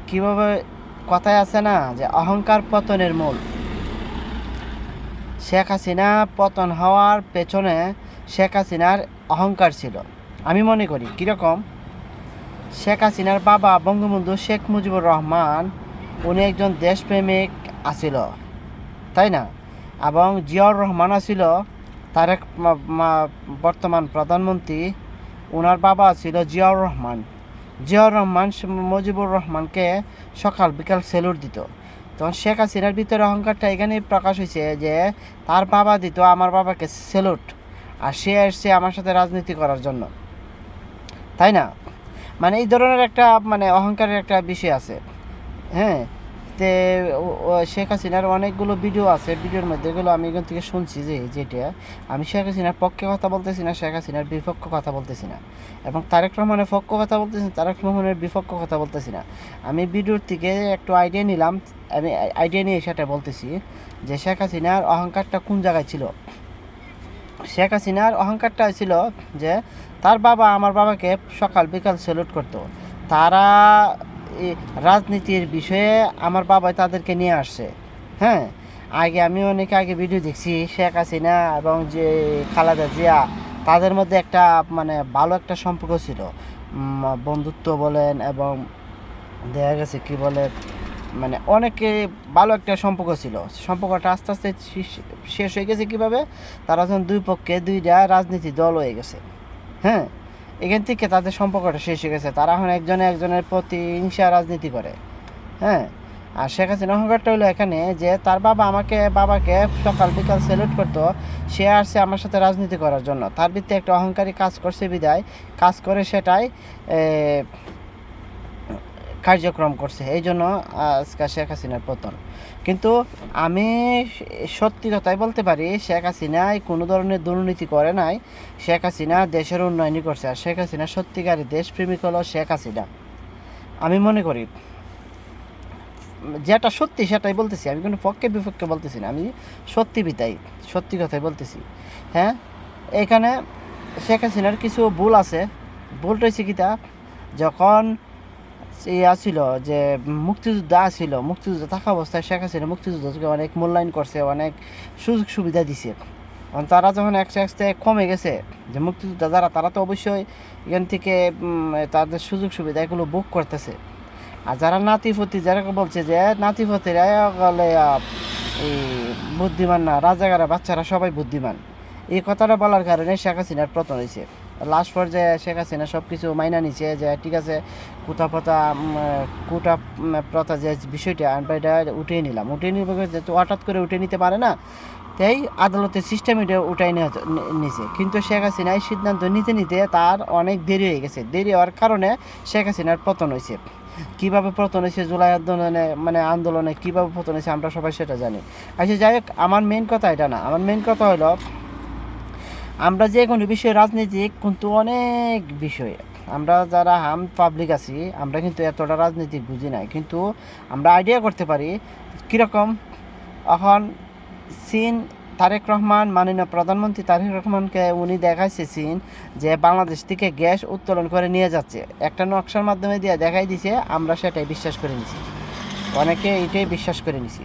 কীভাবে কথায় আছে না যে অহংকার পতনের মূল। শেখ হাসিনা পতন হওয়ার পেছনে শেখ হাসিনার অহংকার ছিল। আমি মনে করি কীরকম, শেখ হাসিনার বাবা বঙ্গবন্ধু শেখ মুজিবুর রহমান উনি একজন দেশপ্রেমিক আছিল, তাই না? এবং জিয়াউর রহমান আছিল তারেক বর্তমান প্রধানমন্ত্রী, ওনার বাবা ছিল জিয়াউর রহমান। জিয়াউর রহমান মুজিবুর রহমানকে সকাল বিকাল স্যালুট দিত। তখন শেখ হাসিনার ভিতরে অহংকারটা এখানেই প্রকাশ হয়েছে যে তার বাবা দিত আমার বাবাকে স্যালুট, আর সে এসছে আমার সাথে রাজনীতি করার জন্য, তাই না? মানে এই ধরনের একটা অহংকারের একটা বিষয় আছে। হ্যাঁ, তে শেখ হাসিনার অনেকগুলো ভিডিও আছে, ভিডিওর মধ্যে এগুলো আমি এখান থেকে শুনছি যেটা আমি শেখ হাসিনার পক্ষে কথা বলতেছি না, শেখ হাসিনার বিপক্ষ কথা বলতেছি না, এবং তারেক রহমানের পক্ষ কথা বলতেছি, তারেক রহমানের বিপক্ষ কথা বলতেছি না। আমি ভিডিওর থেকে একটু আইডিয়া নিলাম, আমি আইডিয়া নিয়ে সেটা বলতেছি যে শেখ হাসিনার অহংকারটা কোন জায়গায় ছিল। শেখ হাসিনার অহংকারটা ছিল যে তার বাবা আমার বাবাকে সকাল বিকাল স্যালুট করতো। তারা রাজনীতির বিষয়ে আমার বাবা তাদেরকে নিয়ে আসছে। হ্যাঁ, আমি অনেক আগে ভিডিও দেখছি শেখ হাসিনা এবং যে খালেদা জিয়া, তাদের মধ্যে একটা ভালো একটা সম্পর্ক ছিল, বন্ধুত্ব বলেন, এবং দেখা গেছে কি বলে অনেকে ভালো একটা সম্পর্ক ছিল। সম্পর্কটা আস্তে আস্তে শেষ হয়ে গেছে কীভাবে, তারা যখন দুই পক্ষে দুইটা রাজনীতি দল হয়ে গেছে। হ্যাঁ, এখান থেকে তাদের সম্পর্কটা শেষ হয়ে গেছে, তারা এখন একজনে একজনের প্রতি হিংসা রাজনীতি করে। হ্যাঁ, আর শেখ হাসিনা অহংকারটা হলো এখানে যে তার বাবাকে সকাল বিকাল স্যালুট করতো, সে আসছে আমার সাথে রাজনীতি করার জন্য। তার ভিত্তিতে একটা অহংকারী কাজ করছে বিদায় কাজ করে সেটাই কার্যক্রম করছে, এই জন্য আজকে শেখ হাসিনার পতন। কিন্তু আমি সত্যি কথাই বলতে পারি, শেখ হাসিনাই কোনো ধরনের দুর্নীতি করে নাই, শেখ হাসিনা দেশের উন্নয়নই করছে। আর শেখ হাসিনা সত্যিকারী দেশপ্রেমিক হলো শেখ হাসিনা, আমি মনে করি। যেটা সত্যি সেটাই বলতেছি, আমি কোনো পক্ষে বিপক্ষে বলতেছি না, আমি সত্যি কথাই বলতেছি। হ্যাঁ, এখানে শেখ হাসিনার কিছু ভুল আছে। ভুলটা হয়েছে কি, তা যখন আসছিল যে মুক্তিযুদ্ধ থাকা অবস্থায় শেখ হাসিনা মুক্তিযুদ্ধকে অনেক মূল্যায়ন করছে, অনেক সুযোগ সুবিধা দিছে। তারা যখন একসাথে কমে গেছে, যে মুক্তিযোদ্ধা যারা, তারা তো অবশ্যই এখান থেকে তাদের সুযোগ সুবিধা এগুলো ভোগ করতেছে। আর যারা নাতিপতি, যারা বলছে যে নাতিপতিরা গেলে এই বুদ্ধিমান না, রাজাকারা বাচ্চারা সবাই বুদ্ধিমান, এই কথাটা বলার কারণে শেখ হাসিনার পতন হয়েছে। লাস্ট পর্যায়ে শেখ হাসিনা সব কিছু মাইনা নিছে, যে ঠিক আছে কোটা প্রথা যে বিষয়টা আমরা এটা উঠিয়ে নিবে, যেহেতু হঠাৎ করে উঠে নিতে পারে না, তাই আদালতের সিস্টেম এটা উঠাই নিছে। কিন্তু শেখ হাসিনা এই সিদ্ধান্ত নিতে তার অনেক দেরি হয়ে গেছে। দেরি হওয়ার কারণে শেখ হাসিনার পতন হয়েছে। কীভাবে পতন হয়েছে, জুলাই আন্দোলনে কীভাবে পতন হয়েছে আমরা সবাই সেটা জানি। আচ্ছা, যাই হোক, আমার মেন কথা এটা না। আমার মেন কথা হলো, আমরা যে কোনো বিষয়ে রাজনীতিক কিন্তু অনেক বিষয়ে, আমরা যারা পাবলিক আছি, আমরা কিন্তু এতটা রাজনীতিক বুঝি নাই, কিন্তু আমরা আইডিয়া করতে পারি কীরকম। এখন তারেক রহমান, মাননীয় প্রধানমন্ত্রী তারেক রহমানকে উনি দেখাইছে যে বাংলাদেশ থেকে গ্যাস উত্তোলন করে নিয়ে যাচ্ছে, একটা নকশার মাধ্যমে দিয়ে দেখাই দিছে, আমরা সেটাই বিশ্বাস করে নিছি, অনেকে এটাই বিশ্বাস করে নিছি।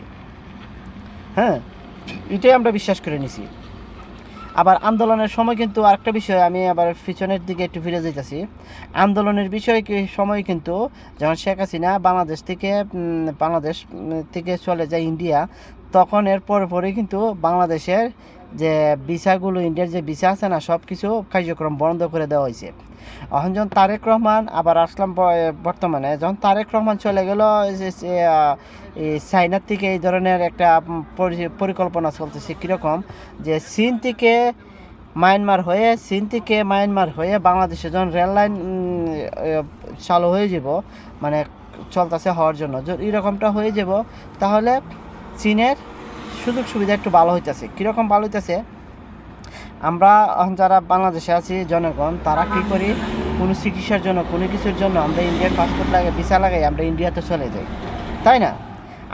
হ্যাঁ, এটাই আমরা বিশ্বাস করে নিছি। আবার আন্দোলনের সময় কিন্তু আরেকটা বিষয়, আমি আবার পিছনের দিকে একটু ফিরে যেতেছি। আন্দোলনের সময় কিন্তু যখন শেখ হাসিনা বাংলাদেশ থেকে চলে যায় ইন্ডিয়া, তখন এর পরে কিন্তু বাংলাদেশের যে ভিসাগুলো, ইন্ডিয়ার যে ভিসা আছে না, সব কিছু কার্যক্রম বন্ধ করে দেওয়া হয়েছে। এখন যখন তারেক রহমান আবার আসলাম, বর্তমানে যখন তারেক রহমান চলে গেল চাইনার থেকে, এই ধরনের একটা পরিকল্পনা চলতেছে কীরকম, যে চীন থেকে মায়ানমার হয়ে বাংলাদেশে যখন রেল লাইন চালু হয়ে যাব, চলতেছে হওয়ার জন্য, এরকমটা হয়ে যাব, তাহলে চীনের সুযোগ সুবিধা একটু ভালো হইতেছে। কীরকম ভালো হইতেছে, আমরা যারা বাংলাদেশে আছি জনগণ, তারা কী করি, কোনো চিকিৎসার জন্য, কোনো কিছুর জন্য আমরা ইন্ডিয়ার পাসপোর্ট ভিসা লাগাই আমরা ইন্ডিয়াতে চলে যাই, তাই না?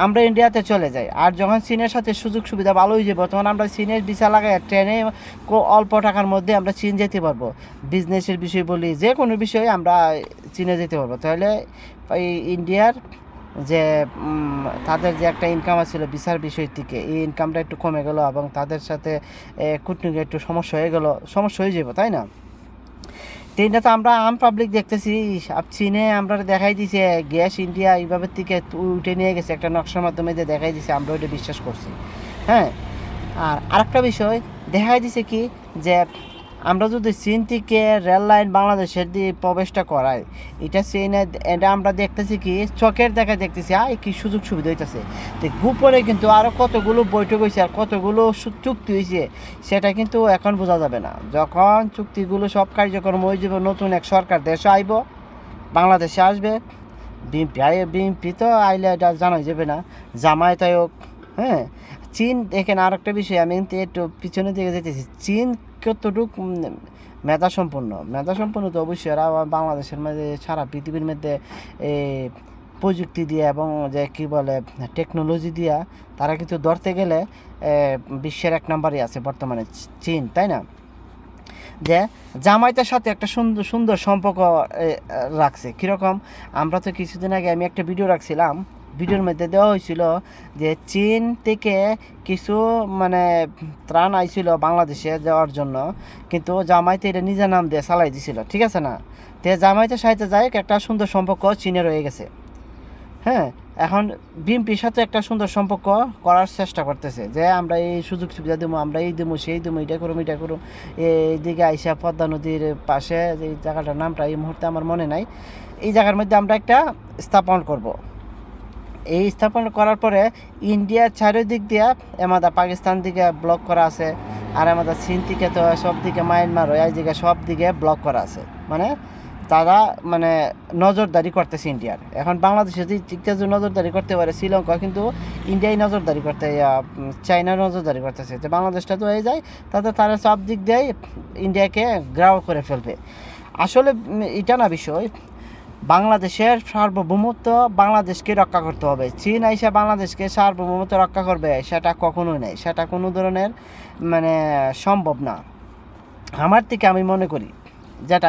আমরা ইন্ডিয়াতে চলে যাই। আর যখন চীনের সাথে সুযোগ সুবিধা ভালো হয়ে যাবো, তখন আমরা চীনের ভিসা লাগাই ট্রেনে অল্প টাকার মধ্যে আমরা চীন যেতে পারবো। বিজনেসের বিষয় বলি, যে কোনো বিষয়ে আমরা চীনে যেতে পারবো। তাহলে এই ইন্ডিয়ার যে তাদের যে একটা ইনকাম আছিল বিচার বিষয় থেকে, এই ইনকামটা একটু কমে গেল এবং তাদের সাথে কূটনীতিক একটু সমস্যা হয়ে গেল, সমস্যা হয়ে যাবো, তাই না? তো এটা তো আমরা আম পাবলিক দেখতেছি। চীনে আমরা দেখাই দিছে গ্যাস ইন্ডিয়া এইভাবে থেকে উঠে নিয়ে গেছে একটা নকশার মাধ্যমে, যে দেখাই দিছে, আমরা ওইটা বিশ্বাস করছি। হ্যাঁ, আর আরেকটা বিষয় দেখাই দিছে কি, যে আমরা যদি চীন থেকে রেল লাইন বাংলাদেশের দিয়ে প্রবেশটা করাই, এটা চীনে, এটা আমরা দেখতেছি কি চোখের দেখা দেখতেছি কি সুযোগ সুবিধা হইতেছে। তো গোপনে কিন্তু আরও কতগুলো বৈঠক হয়েছে আর কতগুলো চুক্তি হয়েছে, সেটা কিন্তু এখন বোঝা যাবে না। যখন চুক্তিগুলো সব কার্যক্রম হয়ে যাবে, নতুন এক সরকার দেশে আইব, বাংলাদেশে আসবে, বিএনপি তো আইলে এটা জানাই যাবে না, জামায়াত হোক। হ্যাঁ, চীন দেখেন, আর একটা বিষয় আমি কিন্তু একটু পিছনের দিকে যেতেছি, চীন কতটুকু মেধা সম্পন্ন তো অবশ্যই। এরা বাংলাদেশের মধ্যে সারা পৃথিবীর মধ্যে প্রযুক্তি দিয়ে এবং যে কী বলে টেকনোলজি দিয়া তারা কিন্তু ধরতে গেলে বিশ্বের 1 নম্বরই আছে বর্তমানে চীন, তাই না? যে জামায়াতের সাথে একটা সুন্দর সুন্দর সম্পর্ক রাখছে। কীরকম, আমরা তো কিছুদিন আগে আমি একটা ভিডিও রাখছিলাম, ভিডিওর মধ্যে দেওয়া হয়েছিল যে চীন থেকে কিছু মানে ত্রাণ আইছিল বাংলাদেশে যাওয়ার জন্য, কিন্তু জামায়াতে এটা নিজের নাম দিয়ে চালাই দিছিল, ঠিক আছে না? তো জামায়াতের সাথে যাই একটা সুন্দর সম্পর্ক চীনে রয়ে গেছে। হ্যাঁ, এখন বিএনপির সাথে একটা সুন্দর সম্পর্ক করার চেষ্টা করতেছে, যে আমরা এই সুযোগ সুবিধা দেবো, আমরা এই দেবো সেই দেবো, এটা করুম এটা করুম। এইদিকে আইসা পদ্মা নদীর পাশে যে জায়গাটার নামটা এই মুহূর্তে আমার মনে নাই, এই জায়গার মধ্যে আমরা একটা স্থাপন করব। এই স্থাপন করার পরে ইন্ডিয়ার চারিদিক দিয়ে আমাদের পাকিস্তান দিকে ব্লক করা আছে, আর আমাদের চীন থেকে তো সব দিকে মায়ানমার ওই দিকে সব দিকে ব্লক করা আছে। মানে তারা মানে নজরদারি করতেছে ইন্ডিয়ার। এখন বাংলাদেশে যদি নজরদারি করতে পারে, শ্রীলঙ্কা কিন্তু ইন্ডিয়ায় নজরদারি করতে, চায়না নজরদারি করতেছে, যে বাংলাদেশটা তো হয়ে যায়, তাতে তারা সব দিক দিয়ে ইন্ডিয়াকে গ্রাউ করে ফেলবে। আসলে এটা না বিষয়, বাংলাদেশের সার্বভৌমত্ব বাংলাদেশকে রক্ষা করতে হবে। চীন আইসা বাংলাদেশকে সার্বভৌমত্ব রক্ষা করবে সেটা কখনোই নেই, সেটা কোনো ধরনের মানে সম্ভব না। আমার থেকে আমি মনে করি, যেটা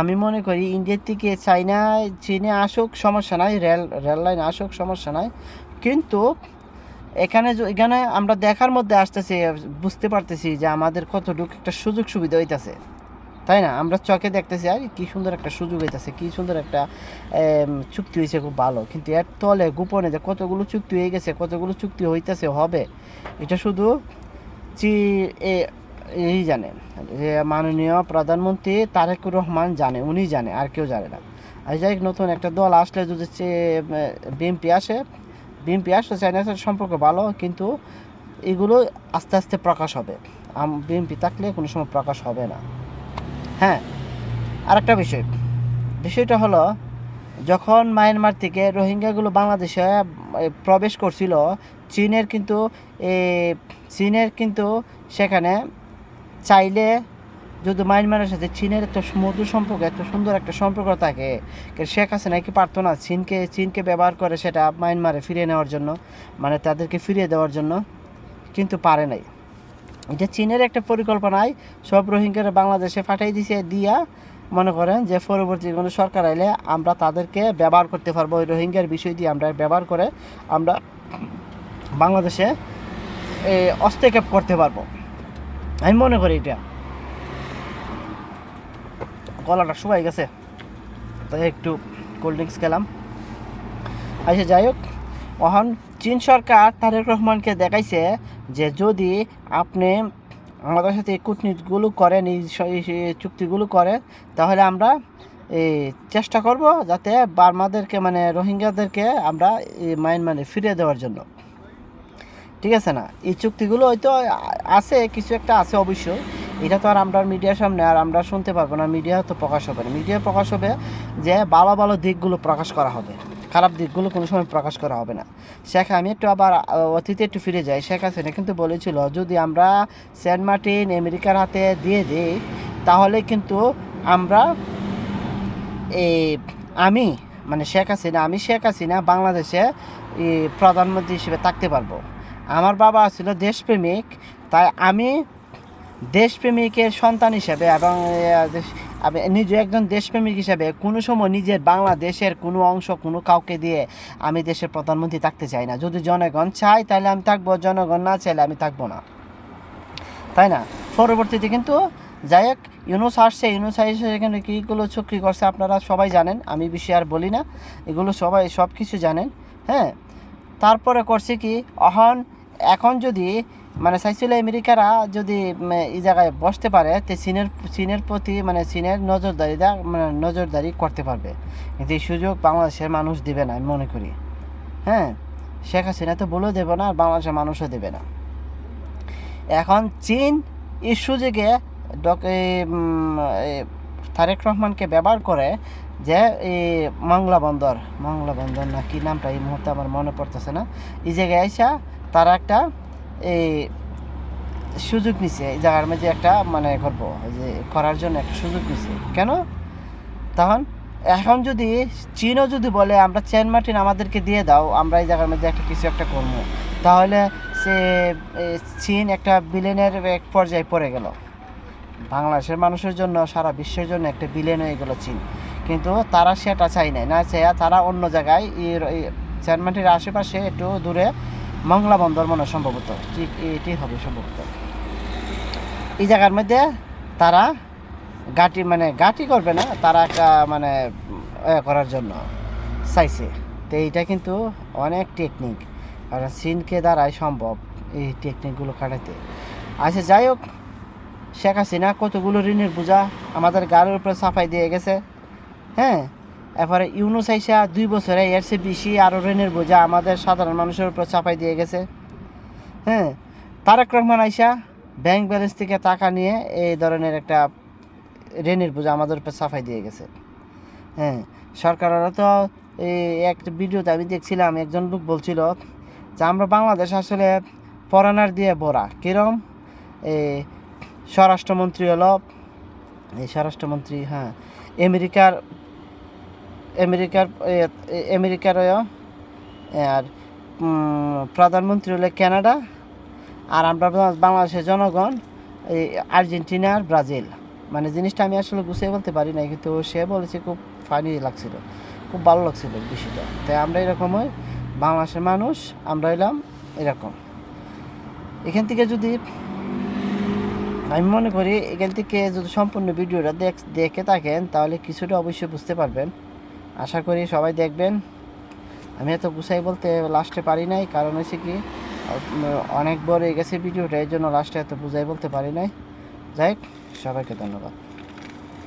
আমি মনে করি ইন্ডিয়ার থেকে চীনে আসুক সমস্যা নাই, রেল লাইন আসুক সমস্যা নাই, কিন্তু এখানে আমরা দেখার মধ্যে আসতেছি, বুঝতে পারতেছি যে আমাদের কতটুকু একটা সুযোগ সুবিধা হইতেছে, তাই না? আমরা চোখে দেখতেছি আর কি সুন্দর একটা সুযোগ হইতেছে, কি সুন্দর একটা চুক্তি হয়েছে, খুব ভালো। কিন্তু এর তলে গোপনে যে কতগুলো চুক্তি হয়ে গেছে, কতগুলো চুক্তি হইতেছে হবে, এটা শুধু এই জানে, যে মাননীয় প্রধানমন্ত্রী তারেকুর রহমান জানে, উনি জানে, আর কেউ জানে না। আর যাই নতুন একটা দল আসলে যদি বিএনপি আসলে চাইনার সাথে সম্পর্ক ভালো, কিন্তু এগুলো আস্তে আস্তে প্রকাশ হবে। বিএনপি থাকলে কোনো সময় প্রকাশ হবে না। হ্যাঁ, আরেকটা বিষয়টা হলো, যখন মায়ানমার থেকে রোহিঙ্গাগুলো বাংলাদেশে প্রবেশ করছিল, চীনের কিন্তু সেখানে চাইলে যদি মায়ানমারের সাথে চীনের এত মধুর সম্পর্ক, এত সুন্দর একটা সম্পর্ক থাকে, শেখ হাসিনা কি পারতো না চীনকে ব্যবহার করে সেটা মায়ানমারে ফিরিয়ে নেওয়ার জন্য, মানে তাদেরকে ফিরিয়ে দেওয়ার জন্য? কিন্তু পারে নাই। এটা চীনের একটা পরিকল্পনায় সব রোহিঙ্গারা বাংলাদেশে পাঠিয়ে দিয়া মনে করেন যে পরবর্তী কোনো সরকার আইলে আমরা তাদেরকে ব্যবহার করতে পারবো, ওই রোহিঙ্গার বিষয় দিয়ে আমরা ব্যবহার করে আমরা বাংলাদেশে হস্তক্ষেপ করতে পারবো। আমি মনে করি এটা। গলাটা শুকাই গেছে, তাই একটু কোল্ড ড্রিঙ্কস খেলাম। আচ্ছা, যাই হোক, এখন চীন সরকার তারেক রহমানকে দেখাইছে যে যদি আপনি আমাদের সাথে কূটনীতিগুলো করেন, এই চুক্তিগুলো করে, তাহলে আমরা চেষ্টা করব যাতে বার্মাদেরকে মানে রোহিঙ্গাদেরকে আমরা মায়ানমারে ফিরিয়ে দেওয়ার জন্য, ঠিক আছে না? এই চুক্তিগুলো হয়তো আছে, কিছু একটা আছে অবশ্যই, এটা তো আর আমরা মিডিয়ার সামনে আর আমরা শুনতে পারবো না, মিডিয়া তো প্রকাশ হবে না। মিডিয়া প্রকাশ হবে যে ভালো ভালো দিকগুলো প্রকাশ করা হবে, খারাপ দিকগুলো কোনো সময় প্রকাশ করা হবে না। আমি একটু আবার অতীতে একটু ফিরে যাই। শেখ হাসিনা কিন্তু বলেছিল যদি আমরা সেন্ট মার্টিন আমেরিকার হাতে দিয়ে দিই, তাহলে কিন্তু আমরা আমি শেখ হাসিনা বাংলাদেশে প্রধানমন্ত্রী হিসেবে থাকতে পারবো। আমার বাবা ছিল দেশপ্রেমিক, তাই আমি দেশপ্রেমিকের সন্তান হিসেবে এবং আমি নিজে একজন দেশপ্রেমিক হিসাবে কোনো সময় নিজের বাংলাদেশের কোনো অংশ কোনো কাউকে দিয়ে আমি দেশের প্রধানমন্ত্রী থাকতে চাই না। যদি জনগণ চায় তাহলে আমি থাকবো, জনগণ না চাইলে আমি থাকবো না, তাই না? পরবর্তীতে কিন্তু যাই হোক ইউনুস আসছে, ইউনুস এসে এখানে কীগুলো চুক্তি করছে আপনারা সবাই জানেন, আমি বেশি আর বলি না, এগুলো সবাই সব কিছু জানেন। হ্যাঁ, তারপরে করছে কি এখন যদি মানে চাইছিল আমেরিকারা যদি এই জায়গায় বসতে পারে তো চীনের প্রতি মানে চীনের নজরদারি করতে পারবে, কিন্তু এই সুযোগ বাংলাদেশের মানুষ দেবে না আমি মনে করি। হ্যাঁ, শেখ হাসিনা তো বলেও দেবে না, আর বাংলাদেশের মানুষও দেবে না। এখন চীন এই সুযোগে তারেক রহমানকে ব্যবহার করে যে এই মংলা বন্দর না কি নামটা এই মুহূর্তে আমার মনে পড়তেছে না, এই জায়গায় আইসা তারা একটা এই সুযোগ নিছে, এই জায়গার মধ্যে একটা মানে করবো যে করার জন্য একটা সুযোগ নিছে। কেন? তখন এখন যদি চীনও যদি বলে আমরা চেন মার্টিন আমাদেরকে দিয়ে দাও, আমরা এই জায়গার মধ্যে একটা কিছু একটা করবো, তাহলে সে চীন একটা বিলেনের এক পর্যায়ে পড়ে গেল। বাংলাদেশের মানুষের জন্য সারা বিশ্বের জন্য একটা বিলেন হয়ে গেল চীন, কিন্তু তারা সেটা চাই না চাইয়া তারা অন্য জায়গায় চেন মার্টিনের আশেপাশে একটু দূরে মংলা বন্দর মনে সম্ভবত ঠিক এটি হবে সম্ভবত, এই জায়গার মধ্যে তারা গাটি করবে না, তারা একটা মানে করার জন্য চাইছে। তো এইটা কিন্তু অনেক টেকনিক, কারণ চীনকে দ্বারাই সম্ভব এই টেকনিকগুলো কাটাতে। আচ্ছা যাই হোক, শেখ হাসিনা কতগুলো ঋণের বোঝা আমাদের গাড়ির উপরে চাপাই দিয়ে গেছে। হ্যাঁ, এরপরে ইউনুস আইসা 2 বছরে এর চেয়ে বেশি আরও ঋণের বোঝা আমাদের সাধারণ মানুষের উপর চাপাই দিয়ে গেছে। হ্যাঁ, তারেক রহমান আইসা ব্যাংক ব্যালেন্স থেকে টাকা নিয়ে এই ধরনের একটা ঋণের বোঝা আমাদের উপর চাপাই দিয়ে গেছে। হ্যাঁ, সরকারেরও তো এই একটা ভিডিওতে আমি দেখছিলাম, একজন লোক বলছিল যে আমরা বাংলাদেশ আসলে পরানার দিয়ে ভরা। কিরম? এই স্বরাষ্ট্রমন্ত্রী হলো হ্যাঁ আমেরিকার আর প্রধানমন্ত্রী হলো কানাডা, আর আমরা বাংলাদেশের জনগণ এই আর্জেন্টিনা আর ব্রাজিল। মানে জিনিসটা আমি আসলে গুছিয়ে বলতে পারি না, কিন্তু সে বলেছে খুব ফানি লাগছিল, খুব ভালো লাগছিল বিষয়টা। তাই আমরা এরকমই বাংলাদেশের মানুষ, আমরা এলাম এরকম। এখান থেকে যদি আমি মনে করি এখান থেকে যদি সম্পূর্ণ ভিডিওটা দেখে থাকেন তাহলে কিছুটা অবশ্যই বুঝতে পারবেন। আশা করি সবাই দেখবেন। আমি এত গুছাই বলতে লাস্টে পারি নাই, কারণ হচ্ছে কি অনেক বড় হয়ে গেছে ভিডিওটা, এই জন্য লাস্টে এত বুঝাই বলতে পারি নাই। যাই হোক, সবাইকে ধন্যবাদ।